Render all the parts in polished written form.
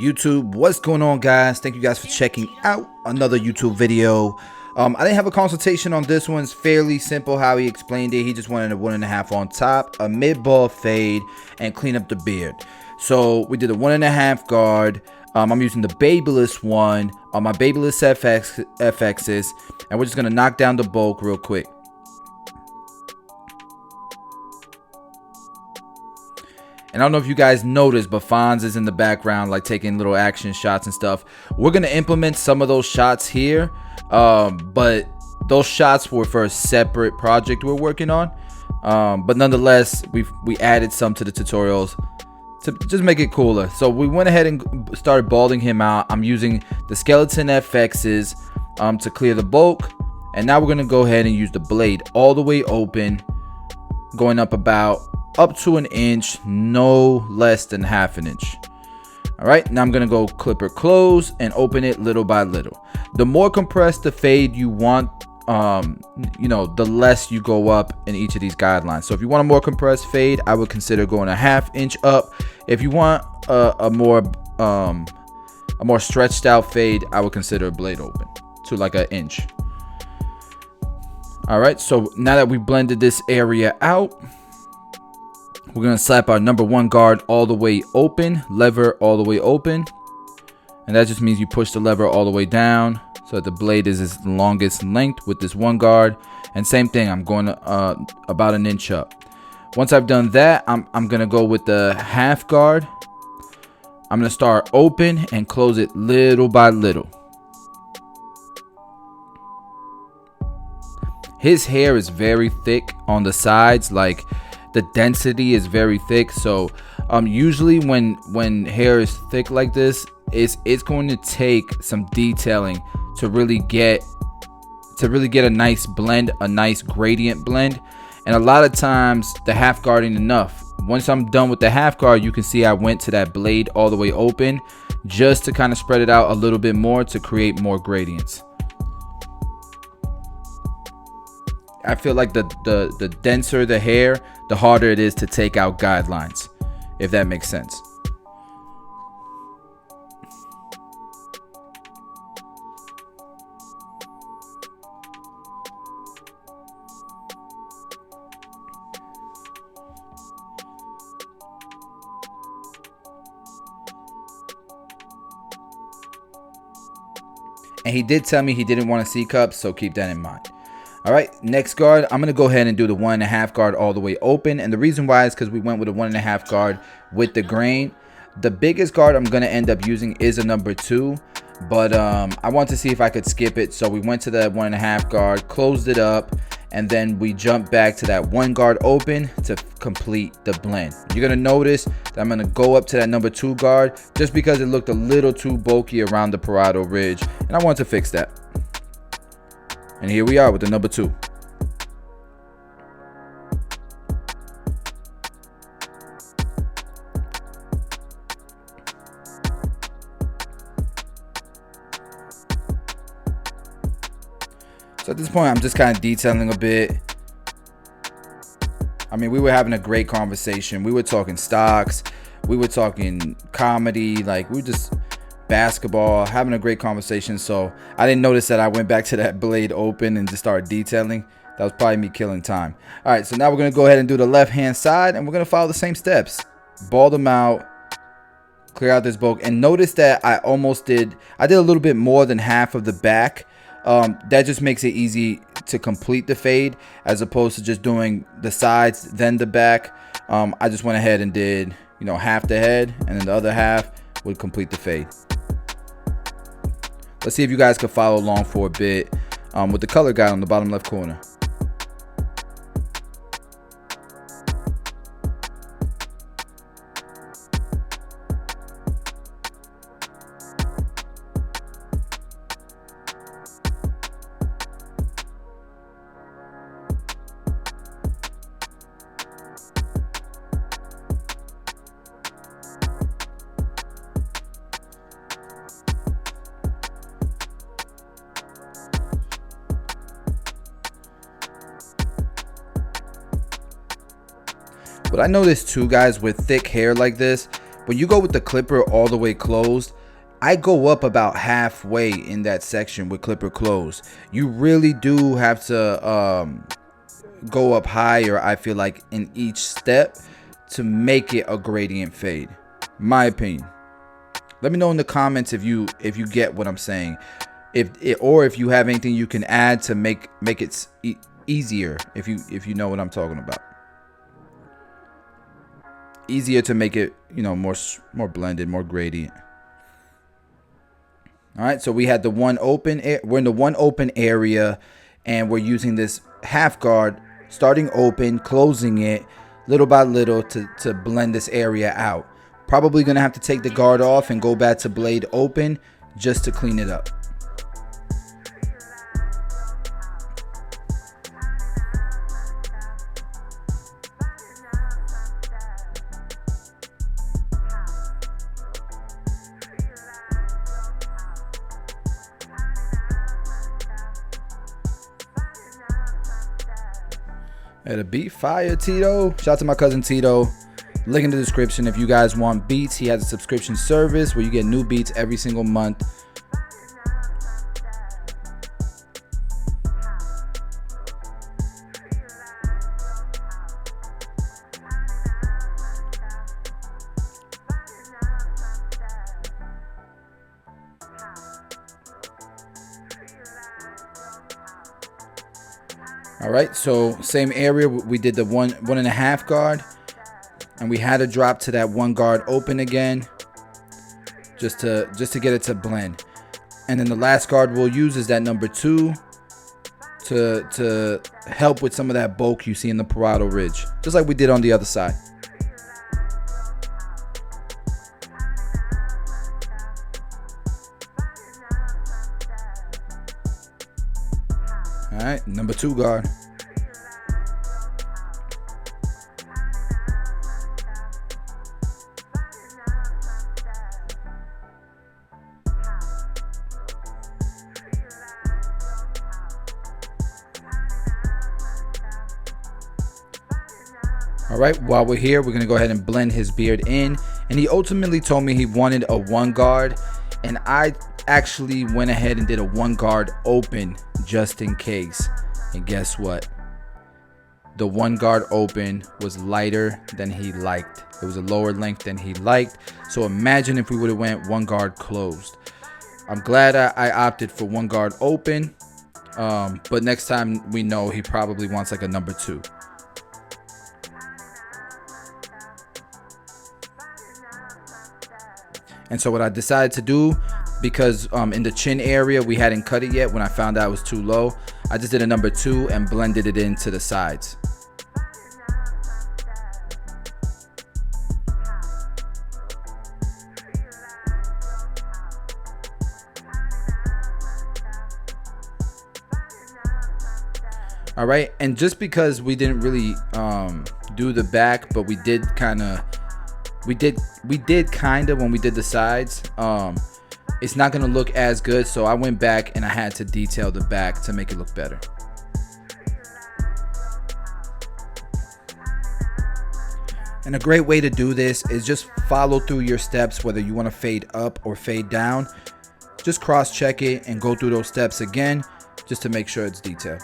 YouTube, what's going on, guys? Thank you guys for checking out another YouTube video. I didn't have a consultation on this one. It's fairly simple how he explained it. He just wanted a 1.5 on top, a mid-ball fade, and clean up the beard. So we did a 1.5 guard. I'm using the Babyliss one on my Babyliss FXs, and we're just gonna knock down the bulk real quick. And I don't know if you guys noticed, but Fonz is in the background, like taking little action shots and stuff. We're gonna implement some of those shots here, but those shots were for a separate project we're working on. But nonetheless, we added some to the tutorials to just make it cooler. So we went ahead and started balding him out. I'm using the skeleton FXs to clear the bulk, and now we're gonna go ahead and use the blade all the way open, going up to an inch, no less than half an inch. All right, now I'm gonna go clipper close and open it little by little. The more compressed the fade you want, the less you go up in each of these guidelines. So if you want a more compressed fade, I would consider going a half inch up. If you want a more stretched out fade, I would consider a blade open to like an inch. All right, so now that we blended this area out, we're gonna slap our number 1 guard all the way open, lever all the way open, and that just means you push the lever all the way down so that the blade is its longest length with this 1 guard. And same thing, I'm going about an inch up. Once I've done that, I'm gonna go with the half guard. I'm gonna start open and close it little by little. His hair is very thick on the sides, like the density is very thick. So usually when hair is thick like this, it's going to take some detailing to really get a nice blend, a nice gradient blend. And a lot of times the half guard ain't enough. Once I'm done with the half guard, you can see I went to that blade all the way open just to kind of spread it out a little bit more to create more gradients. I feel like the denser the hair, the harder it is to take out guidelines, if that makes sense. And he did tell me he didn't want a C cup, so keep that in mind. All right, next guard, I'm gonna go ahead and do the 1.5 guard all the way open. And the reason why is because we went with a 1.5 guard with the grain. The biggest guard I'm gonna end up using is a number 2, but I want to see if I could skip it. So we went to the 1.5 guard, closed it up, and then we jumped back to that 1 guard open to complete the blend. You're gonna notice that I'm gonna go up to that number 2 guard just because it looked a little too bulky around the parietal ridge, and I want to fix that. And here we are with the number 2. So at this point, I'm just kind of detailing a bit. I mean, we were having a great conversation. We were talking stocks. We were talking comedy. Like, we were just basketball, having a great conversation. So I didn't notice that I went back to that blade open and just started detailing. That was probably me killing time. All right, so now we're gonna go ahead and do the left hand side, and we're gonna follow the same steps. Bald them out, clear out this bulk, and notice that I did a little bit more than half of the back. That just makes it easy to complete the fade as opposed to just doing the sides then the back. I just went ahead and did half the head, and then the other half would complete the fade. Let's see if you guys could follow along for a bit with the color guide on the bottom left corner. But I noticed too, guys, with thick hair like this, when you go with the clipper all the way closed, I go up about halfway in that section with clipper closed. You really do have to go up higher, I feel like, in each step to make it a gradient fade. My opinion. Let me know in the comments if you get what I'm saying, or if you have anything you can add to make it easier, if you know what I'm talking about. Easier to make it, you know, more blended, more gradient. All right, so we had the one open. We're in the one open area, and we're using this half guard, starting open, closing it little by little to blend this area out. Probably gonna have to take the guard off and go back to blade open just to clean it up. At a beat fire, Tito. Shout out to my cousin Tito. Link in the description if you guys want beats. He has a subscription service where you get new beats every single month. All right, so same area, we did the one and a half guard, and we had to drop to that one guard open again, just to get it to blend. And then the last guard we'll use is that number 2 to help with some of that bulk you see in the parietal ridge, just like we did on the other side. All right, number 2 guard. All right, while we're here, we're gonna go ahead and blend his beard in. And he ultimately told me he wanted a 1 guard, and I actually went ahead and did a 1 guard open just in case. And guess what? The 1 guard open was lighter than he liked. It was a lower length than he liked. So imagine if we would have went 1 guard closed. I'm glad I opted for 1 guard open, but next time we know he probably wants like a number 2. And so what I decided to do, because in the chin area we hadn't cut it yet when I found out it was too low, I just did a number 2 and blended it into the sides. All right, and just because we didn't really do the back, but we did kind of when we did the sides, it's not gonna look as good, so I went back and I had to detail the back to make it look better. And a great way to do this is just follow through your steps, whether you want to fade up or fade down. Just cross check it and go through those steps again just to make sure it's detailed.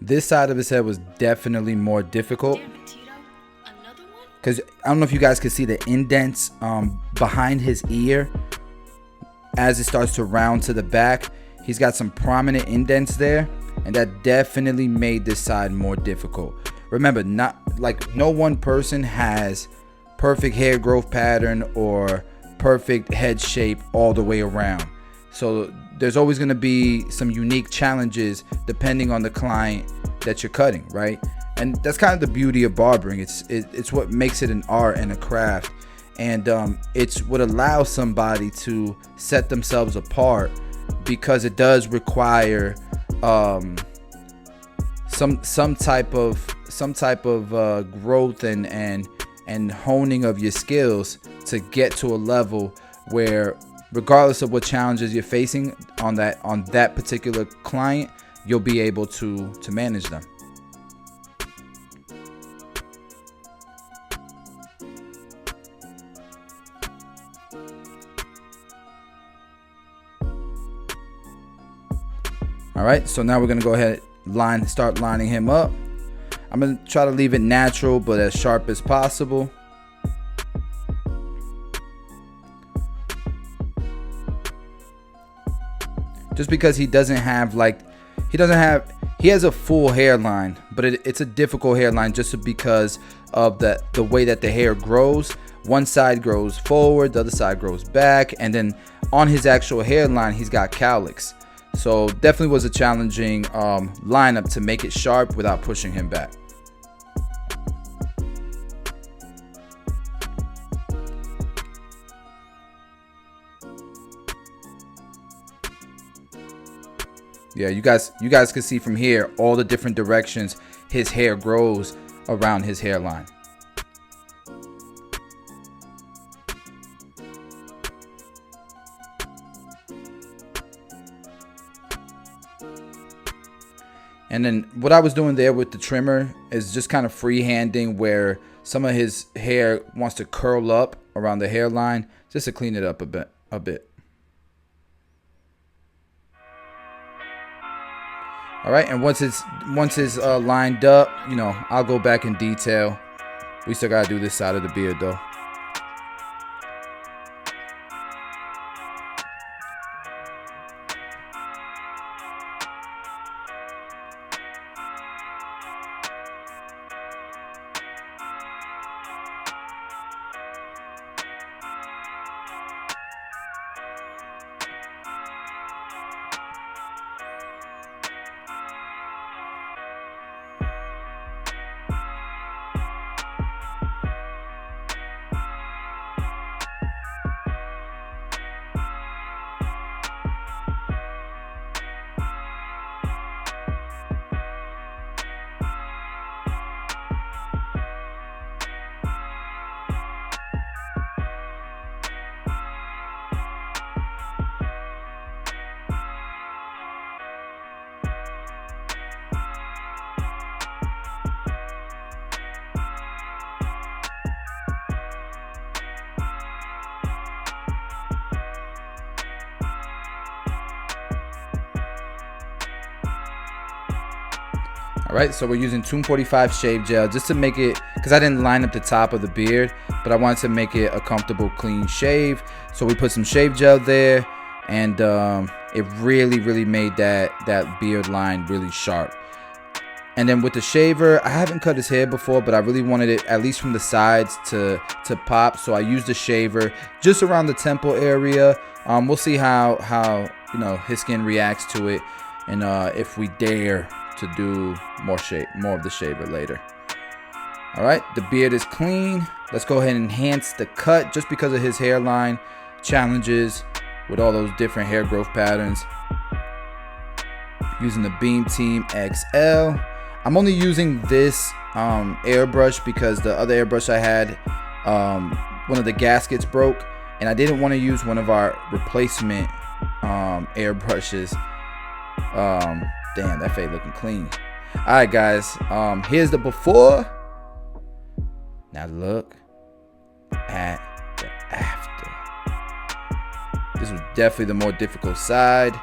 This side of his head was definitely more difficult because I don't know if you guys can see the indents behind his ear as it starts to round to the back. He's got some prominent indents there, and that definitely made this side more difficult. Remember, no one person has perfect hair growth pattern or perfect head shape all the way around. So there's always going to be some unique challenges depending on the client that you're cutting, right? And that's kind of the beauty of barbering. It's what makes it an art and a craft, and it's what allows somebody to set themselves apart, because it does require some type of growth and honing of your skills to get to a level where, regardless of what challenges you're facing on that particular client, you'll be able to manage them. All right, so now we're gonna go ahead and start lining him up. I'm gonna try to leave it natural but as sharp as possible. Just because he has a full hairline, but it's a difficult hairline just because of the way that the hair grows. One side grows forward, the other side grows back, and then on his actual hairline he's got cowlicks. So definitely was a challenging lineup to make it sharp without pushing him back. Yeah, you guys can see from here all the different directions his hair grows around his hairline. And then what I was doing there with the trimmer is just kind of freehanding where some of his hair wants to curl up around the hairline, just to clean it up a bit. All right, and once it's lined up, you know, I'll go back in detail. We still gotta do this side of the beard though. All right, so we're using 245 shave gel just to make it, because I didn't line up the top of the beard, but I wanted to make it a comfortable, clean shave. So we put some shave gel there, and it really made that beard line really sharp. And then with the shaver, I haven't cut his hair before, but I really wanted it at least from the sides to pop. So I used the shaver just around the temple area. We'll see how you know his skin reacts to it, and if we dare to do more of the shaver later. All right, the beard is clean. Let's go ahead and enhance the cut just because of his hairline challenges with all those different hair growth patterns. Using the Beam Team XL. I'm only using this airbrush because the other airbrush I had, one of the gaskets broke, and I didn't want to use one of our replacement airbrushes. Damn, that fade looking clean. All right, guys. Here's the before. Now look at the after. This was definitely the more difficult side,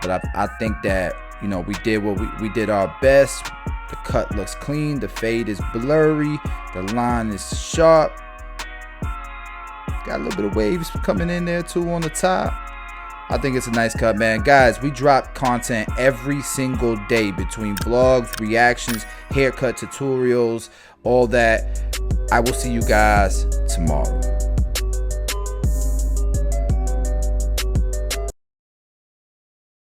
but I think that, you know, we did our best. The cut looks clean. The fade is blurry. The line is sharp. Got a little bit of waves coming in there too on the top. I think it's a nice cut, man. Guys, we drop content every single day between vlogs, reactions, haircut tutorials, all that. I will see you guys tomorrow.